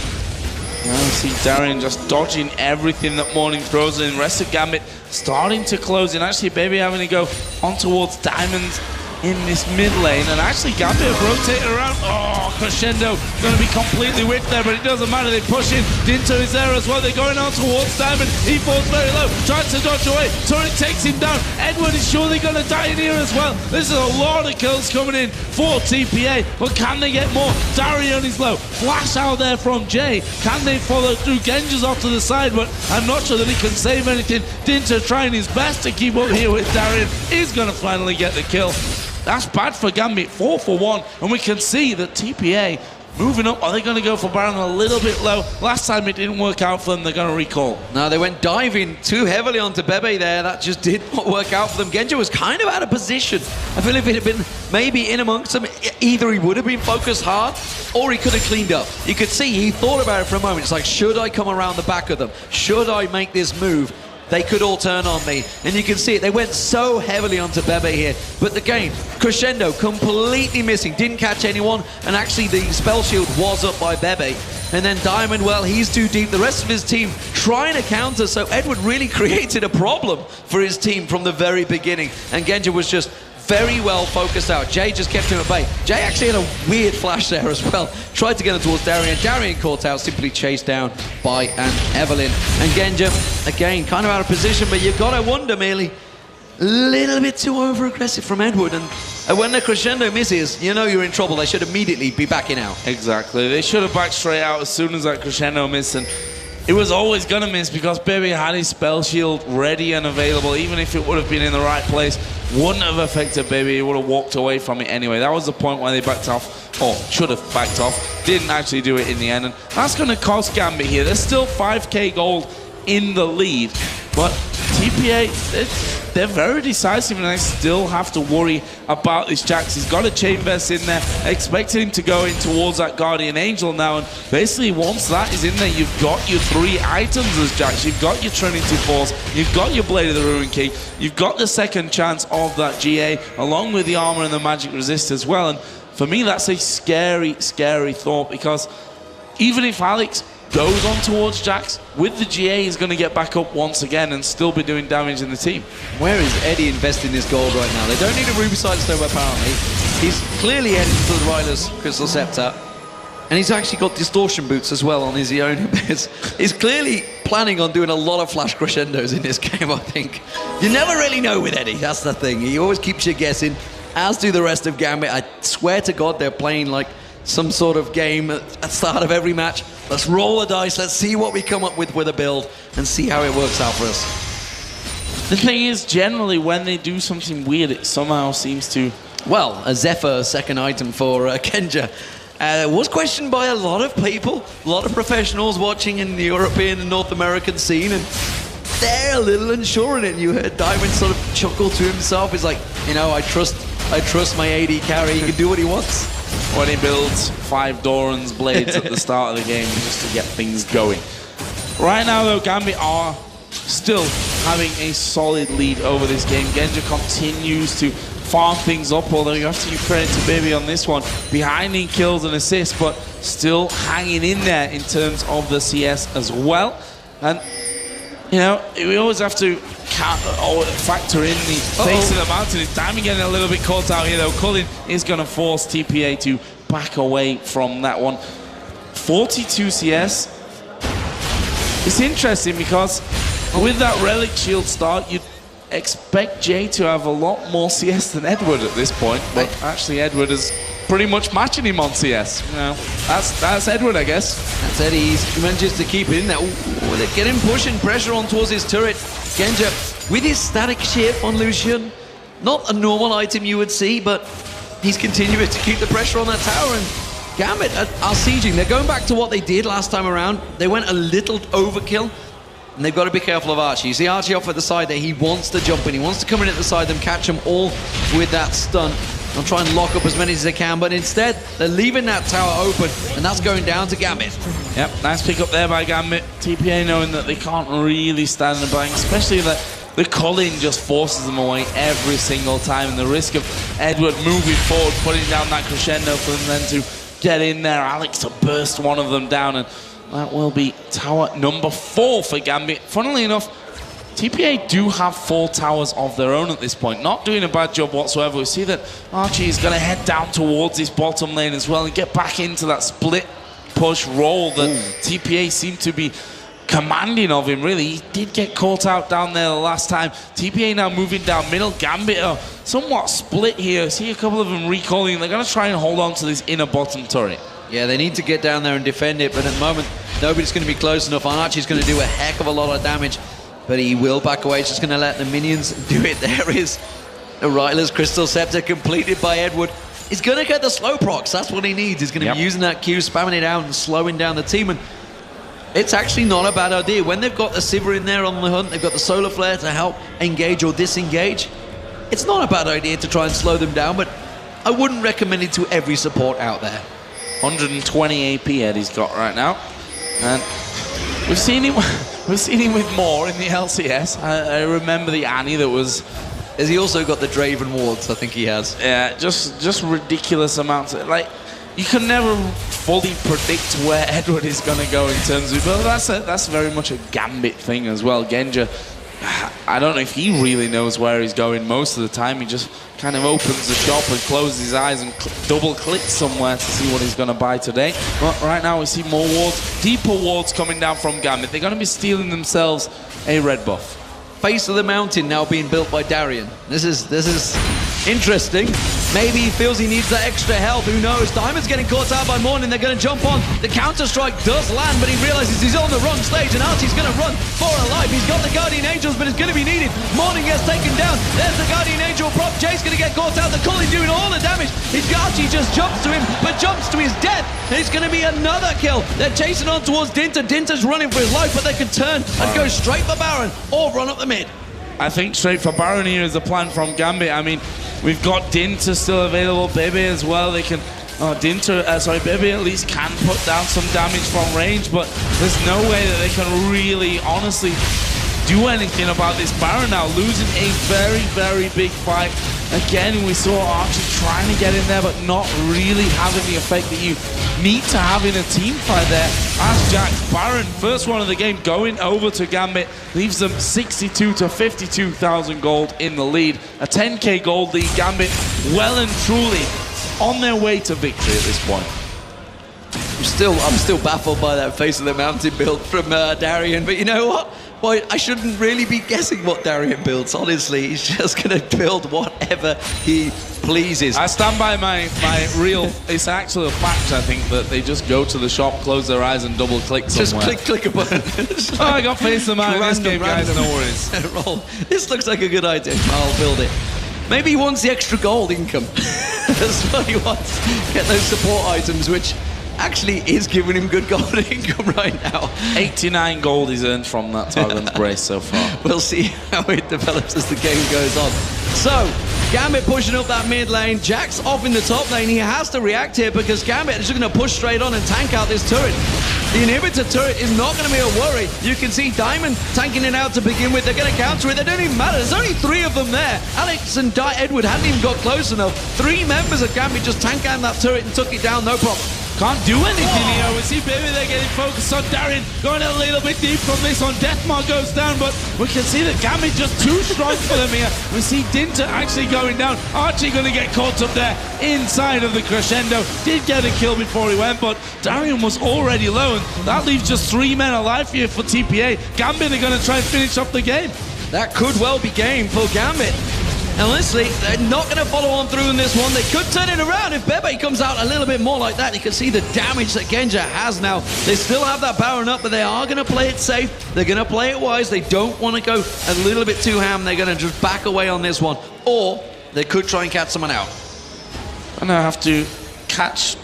Now you see Darien just dodging everything that Morning throws in. Rest of Gambit starting to close in. Actually, Baby having to go on towards Diamonds in this mid lane, and actually Gambit have rotated around. Oh, Crescendo going to be completely whipped there, but it doesn't matter. They push in. Dinto is there as well. They're going on towards Diamond. He falls very low, tries to dodge away. Turret takes him down. Edward is surely going to die in here as well. This is a lot of kills coming in for TPA, but can they get more? Darion is low. Flash out there from Jay. Can they follow through? Genja's off to the side, but I'm not sure that he can save anything. Dinto trying his best to keep up here with Darion. He's going to finally get the kill. That's bad for Gambit, 4 for 1, and we can see that TPA moving up. Are they going to go for Baron a little bit low? Last time it didn't work out for them, they're going to recall. No, they went diving too heavily onto Bebe there. That just did not work out for them. Genja was kind of out of position. I feel if it had been maybe in amongst them, either he would have been focused hard or he could have cleaned up. You could see he thought about it for a moment. It's like, should I come around the back of them? Should I make this move? They could all turn on me. And you can see it. They went so heavily onto Bebe here. But again, Crescendo completely missing. Didn't catch anyone. And actually the spell shield was up by Bebe. And then Diamond, well, he's too deep. The rest of his team trying to counter. So Edward really created a problem for his team from the very beginning. And Genja was just very well focused out. Jay just kept him at bay. Jay actually had a weird flash there as well. Tried to get him towards Darien. Darien caught out, simply chased down by an Evelyn. And Genja, again, kind of out of position, but you've got to wonder, merely a little bit too over-aggressive from Edward. And when the Crescendo misses, you know you're in trouble. They should immediately be backing out. Exactly. They should have backed straight out as soon as that Crescendo missed. And it was always going to miss because Baby had his spell shield ready and available. Even if it would have been in the right place, wouldn't have affected Baby. He would have walked away from it anyway. That was the point where they backed off, or should have backed off. Didn't actually do it in the end. And that's going to cost Gambit here. There's still 5k gold in the lead. But TPA, they're very decisive, and they still have to worry about this Jax. He's got a Chain Vest in there, expecting him to go in towards that Guardian Angel now, and basically once that is in there, you've got your 3 items as Jax. You've got your Trinity Force, you've got your Blade of the Ruin King, you've got the second chance of that GA, along with the armor and the magic resist as well. And for me, that's a scary, scary thought, because even if Alex goes on towards Jax, with the GA, he's going to get back up once again and still be doing damage in the team. Where is Eddie investing this gold right now? They don't need a Ruby Sidestone, apparently. He's clearly heading to the Ryler's Crystal Scepter. And he's actually got Distortion Boots as well on his own. He's clearly planning on doing a lot of flash crescendos in this game, I think. You never really know with Eddie, that's the thing. He always keeps you guessing, as do the rest of Gambit. I swear to God, they're playing like some sort of game at the start of every match. Let's roll the dice, let's see what we come up with a build, and see how it works out for us. The thing is, generally, when they do something weird, it somehow seems to... Well, a Zephyr second item for Genja was questioned by a lot of people, a lot of professionals watching in the European and North American scene, and they're a little unsure in it. You heard Diamond sort of chuckle to himself. He's like, you know, I trust my AD carry, he can do what he wants. When he builds 5 Doran's blades at the start of the game just to get things going. Right now, though, Gambit are still having a solid lead over this game. Genja continues to farm things up, although you have to give credit to Baby on this one. Behind in kills and assists, but still hanging in there in terms of the CS as well. And, you know, we always have to factor in the face of the mountain. It's Diamond getting a little bit caught out here, though. Cullen is going to force TPA to back away from that one. 42 CS. It's interesting because with that Relic Shield start, you'd expect Jay to have a lot more CS than Edward at this point, but actually Edward is pretty much matching him on CS. You know, that's Edward, I guess. That's Eddie. He manages to keep it in there. Ooh, they get him pushing pressure on towards his turret. Genja with his static shift on Lucian. Not a normal item you would see, but he's continuing to keep the pressure on that tower. And Gambit are sieging. They're going back to what they did last time around. They went a little overkill, and they've got to be careful of Archie. You see Archie off at the side there. He wants to jump in. He wants to come in at the side and catch them all with that stun. They'll try and lock up as many as they can, but instead, they're leaving that tower open, and that's going down to Gambit. Yep, nice pick up there by Gambit. TPA knowing that they can't really stand in the bank, especially that the culling just forces them away every single time, and the risk of Edward moving forward, putting down that crescendo for them then to get in there. Alex to burst one of them down, and that will be tower number 4 for Gambit. Funnily enough, TPA do have 4 towers of their own at this point. Not doing a bad job whatsoever. We see that Archie is going to head down towards this bottom lane as well and get back into that split push role that TPA seemed to be commanding of him, really. He did get caught out down there the last time. TPA now moving down middle. Gambit are somewhat split here. See a couple of them recalling. They're going to try and hold on to this inner bottom turret. Yeah, they need to get down there and defend it, but at the moment, nobody's going to be close enough. Archie's going to do a heck of a lot of damage. But he will back away. He's just going to let the minions do it. There is the Ryler's Crystal Scepter completed by Edward. He's going to get the slow procs. That's what he needs. He's going to be using that Q, spamming it out and slowing down the team. And it's actually not a bad idea. When they've got the Sivir in there on the hunt, they've got the Solar Flare to help engage or disengage. It's not a bad idea to try and slow them down, but I wouldn't recommend it to every support out there. 120 AP Eddie's got right now. And we've seen him with more in the LCS. I remember the Annie that was... Has he also got the Draven wards? I think he has. Yeah, just ridiculous amounts. Like, you can never fully predict where Edward is going to go in terms of... But that's very much a Gambit thing as well. Genja, I don't know if he really knows where he's going most of the time. He just kind of opens the shop and closes his eyes and double-clicks somewhere to see what he's going to buy today. But right now we see more wards, deeper wards coming down from Gambit. They're going to be stealing themselves a red buff. Face of the Mountain now being built by Darian. This is interesting. Maybe he feels he needs that extra help. Who knows? Diamond's getting caught out by Morning. They're going to jump on. The counter-strike does land, but he realizes he's on the wrong stage, and Archie's going to run for a life. He's got the Guardian Angels, but it's going to be needed. Morning gets taken down. There's the Guardian Angel prop. Jay's going to get caught out. The Culling doing all the damage. Archie just jumps to him, but jumps to his death. And it's going to be another kill. They're chasing on towards Dinter. Dinter's running for his life, but they can turn and go straight for Baron or run up the mid. I think straight for Baron here is the plan from Gambit. I mean, we've got Dinter still available, Bebe as well. They can, Bebe at least can put down some damage from range, but there's no way that they can really, honestly, do anything about this Baron now, losing a very, very big fight. Again, we saw Archie trying to get in there, but not really having the effect that you need to have in a team fight there. As Jack's Baron, first one of the game, going over to Gambit, leaves them 62 to 52,000 gold in the lead. A 10k gold lead. Gambit well and truly on their way to victory at this point. I'm still baffled by that Face of the Mountain build from Darian, but you know what? Well, I shouldn't really be guessing what Darian builds, honestly. He's just going to build whatever he pleases. I stand by my real... It's actually a fact, I think, that they just go to the shop, close their eyes and double-click somewhere. Just click a button. Oh, I got Face of the Mountain in this game, guys, no worries. Roll. This looks like a good idea. I'll build it. Maybe he wants the extra gold income. That's what he wants. Get those support items, which... actually is giving him good gold income right now. 89 gold he's earned from that Targon's Brace so far. We'll see how it develops as the game goes on. So, Gambit pushing up that mid lane. Jack's off in the top lane. He has to react here because Gambit is just going to push straight on and tank out this turret. The inhibitor turret is not going to be a worry. You can see Diamond tanking it out to begin with. They're going to counter it. They don't even matter. There's only 3 of them there. Alex and Edward hadn't even got close enough. 3 members of Gambit just tanked out that turret and took it down, no problem. Can't do anything here. We see Baby they're getting focused on Darian, going a little bit deep from this on. Deathmark goes down, but we can see that Gambit just too strong for them here. We see Dinter actually going down. Archie going to get caught up there inside of the crescendo. Did get a kill before he went, but Darian was already low, and that leaves just 3 men alive here for TPA. Gambit are going to try and finish off the game. That could well be game for Gambit. And honestly, they're not going to follow on through in this one. They could turn it around if Bebe comes out a little bit more like that. You can see the damage that Genja has now. They still have that Baron up, but they are going to play it safe. They're going to play it wise. They don't want to go a little bit too ham. They're going to just back away on this one. Or they could try and catch someone out. And I have to catch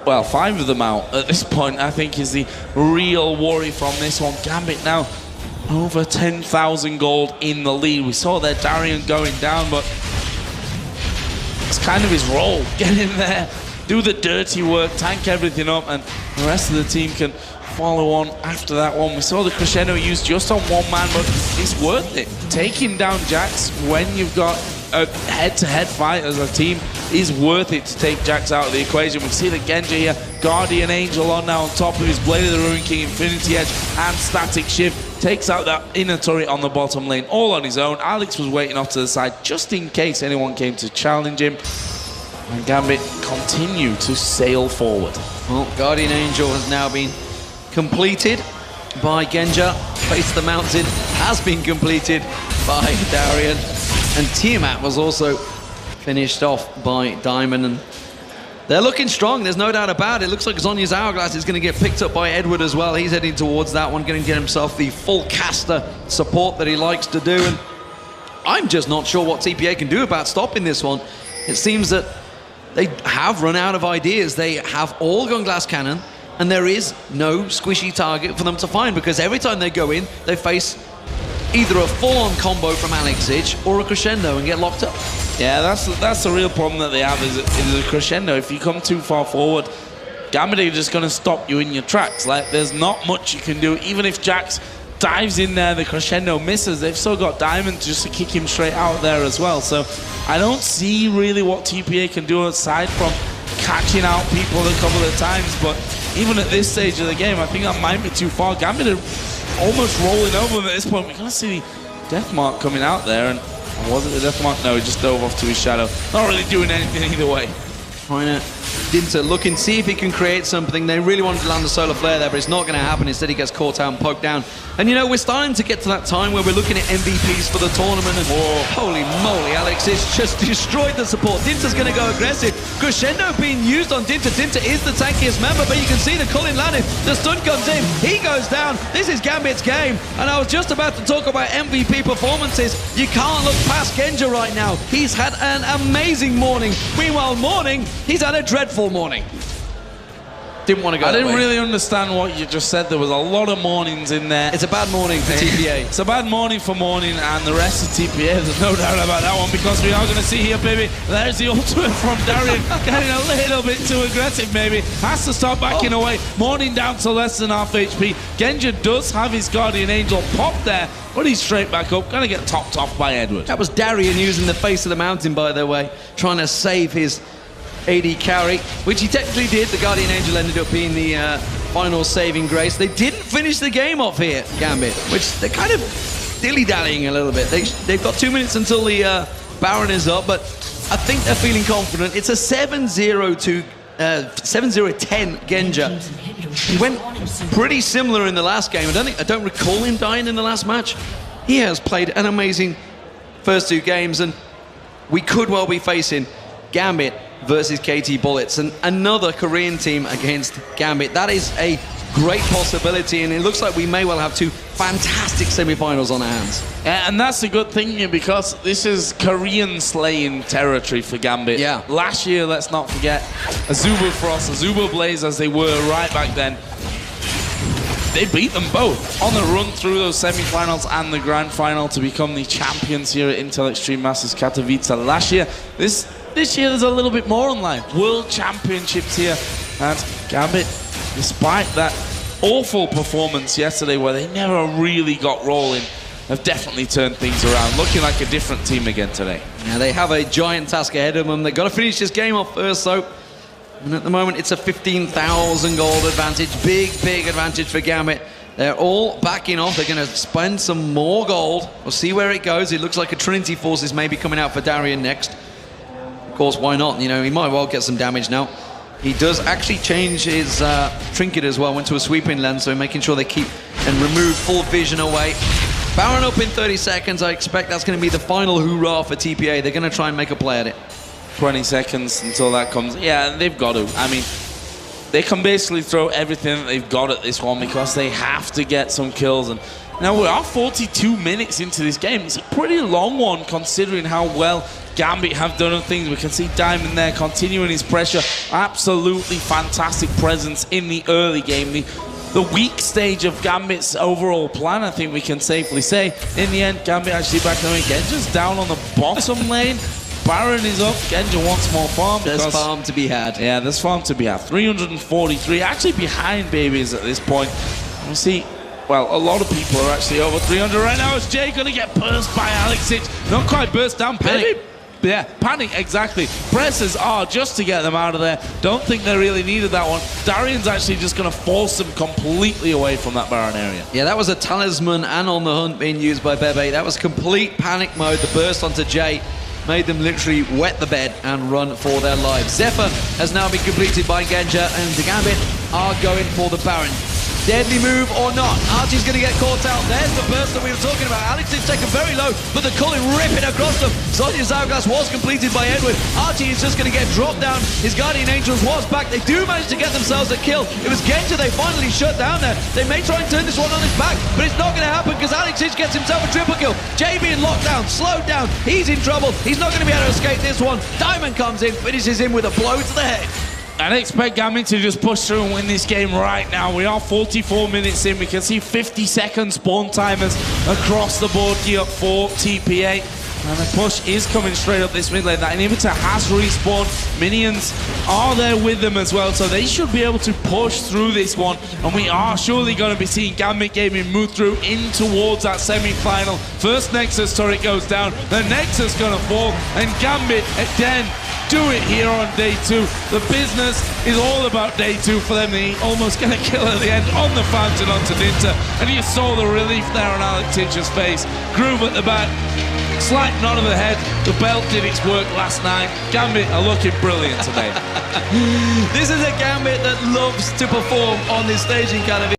well, 5 of them out at this point, I think is the real worry from this one. Gambit now over 10,000 gold in the lead. We saw there Darian going down, but it's kind of his role. Get in there, do the dirty work, tank everything up, and the rest of the team can follow on after that one. We saw the crescendo used just on one man, but it's worth it. Taking down Jax when you've got a head-to-head fight as a team is worth it to take Jax out of the equation. We see the Genji here, Guardian Angel on now on top of his Blade of the Ruin King, Infinity Edge, and Static Shift. Takes out that inner turret on the bottom lane, all on his own. Alex was waiting off to the side just in case anyone came to challenge him. And Gambit continue to sail forward. Well, Guardian Angel has now been completed by Genja. Face the Mountain has been completed by Darian. And Tiamat was also finished off by Diamond. And they're looking strong, there's no doubt about it. Looks like Zonya's Hourglass is going to get picked up by Edward as well. He's heading towards that one, going to get himself the full caster support that he likes to do. And I'm just not sure what TPA can do about stopping this one. It seems that they have run out of ideas. They have all gone glass cannon, and there is no squishy target for them to find, because every time they go in, they face either a full-on combo from Alexich or a crescendo and get locked up. Yeah, that's the real problem that they have is a crescendo. If you come too far forward, Gambit are just going to stop you in your tracks. Like, there's not much you can do. Even if Jax dives in there, the crescendo misses, they've still got Diamond just to kick him straight out there as well. So I don't see really what TPA can do aside from catching out people a couple of times. But even at this stage of the game, I think that might be too far. Gambit are almost rolling over at this point. We're going to see the Death Mark coming out there, and was it the Death Mark? No, he just dove off to his shadow. Not really doing anything either way. Trying to Dinter look and see if he can create something. They really wanted to land the solar flare there, but it's not going to happen. Instead, he gets caught out and poked down. And you know, we're starting to get to that time where we're looking at MVPs for the tournament, and holy moly, Alex has just destroyed the support. Dinter's going to go aggressive. Crescendo being used on Dinter. Dinter is the tankiest member, but you can see the Cullen landed. The stun comes in. He goes down. This is Gambit's game. And I was just about to talk about MVP performances. You can't look past Genja right now. He's had an amazing morning. Meanwhile, morning, he's had a dreadful morning. Didn't want to go. I didn't really understand what you just said. There was a lot of mornings in there. It's a bad morning for TPA. It's a bad morning for morning, and the rest of TPA, there's no doubt about that one, because we are going to see here, baby, there's the ultimate from Darian, getting a little bit too aggressive, maybe. Has to start backing away. Morning down to less than half HP. Genja does have his Guardian Angel pop there, but he's straight back up, going to get topped off by Edward. That was Darian using the face of the mountain, by the way, trying to save his AD carry, which he technically did. The Guardian Angel ended up being the final saving grace. They didn't finish the game off here, Gambit, which they're kind of dilly-dallying a little bit. They've got 2 minutes until the Baron is up, but I think they're feeling confident. It's a 7-0-10 Genja. He went pretty similar in the last game. I don't recall him dying in the last match. He has played an amazing first 2 games, and we could well be facing Gambit versus KT Bullets, and another Korean team against Gambit. That is a great possibility, and it looks like we may well have 2 fantastic semi-finals on our hands. Yeah, and that's a good thing here, because this is Korean slaying territory for Gambit. Yeah. Last year, let's not forget, Azuba Frost, Azuba Blaze as they were right back then. They beat them both on the run through those semi-finals and the grand final to become the champions here at Intel Extreme Masters Katowice last year. This year there's a little bit more on line. World Championships here, and Gambit, despite that awful performance yesterday where they never really got rolling, have definitely turned things around, looking like a different team again today. Yeah, they have a giant task ahead of them. They've got to finish this game off first, though. And at the moment, it's a 15,000 gold advantage. Big advantage for Gambit. They're all backing off. They're going to spend some more gold. We'll see where it goes. It looks like a Trinity Force is maybe coming out for Darian next. Of course, why not? You know, he might well get some damage now. He does actually change his trinket as well. Went to a sweeping lens, so making sure they keep and remove full vision away. Baron up in 30 seconds. I expect that's going to be the final hoorah for TPA. They're going to try and make a play at it. 20 seconds until that comes. Yeah, and they've got to. I mean, they can basically throw everything that they've got at this one, because they have to get some kills. And now we are 42 minutes into this game. It's a pretty long one, considering how well Gambit have done things. We can see Diamond there continuing his pressure. Absolutely fantastic presence in the early game. The weak stage of Gambit's overall plan, I think we can safely say. In the end, Gambit actually back away. Genja's down on the bottom lane. Baron is up. Genja wants more farm. There's farm to be had. Yeah, there's farm to be had. 343, actually behind Babies at this point. We see, well, a lot of people are actually over 300 right now. Is Jay going to get burst by Alexic? Not quite burst down. Panic. Yeah, panic, exactly. Presses are just to get them out of there. Don't think they really needed that one. Darian's actually just going to force them completely away from that Baron area. Yeah, that was a talisman and on the hunt being used by Bebe. That was complete panic mode. The burst onto Jay made them literally wet the bed and run for their lives. Zephyr has now been completed by Genja, and the Gambit are going for the Baron. Deadly move or not, Archie's going to get caught out. There's the burst that we were talking about. Alex is taken very low, but the culling ripping across them. Sonya's Hourglass was completed by Edward. Archie is just going to get dropped down. His Guardian Angels was back. They do manage to get themselves a kill. It was Genja they finally shut down there. They may try and turn this one on his back, but it's not going to happen because Alex gets himself a triple kill. Jay being locked down, slowed down. He's in trouble. He's not going to be able to escape this one. Diamond comes in, finishes him with a blow to the head. I'd expect Gambit to just push through and win this game right now. We are 44 minutes in. We can see 50-second spawn timers across the board here for TPA. And the push is coming straight up this mid lane. That inhibitor has respawned. Minions are there with them as well, so they should be able to push through this one. And we are surely going to be seeing Gambit Gaming move through in towards that semi-final. First Nexus turret goes down. The Nexus going to fall. And Gambit again do it here on day 2. The business is all about day 2 for them. They almost get a kill at the end on the fountain onto Ninja. And you saw the relief there on Alex Tinch's face. Groove at the back. Slight nod of the head. The belt did its work last night. Gambit are looking brilliant today. This is a Gambit that loves to perform on this stage in Katowice.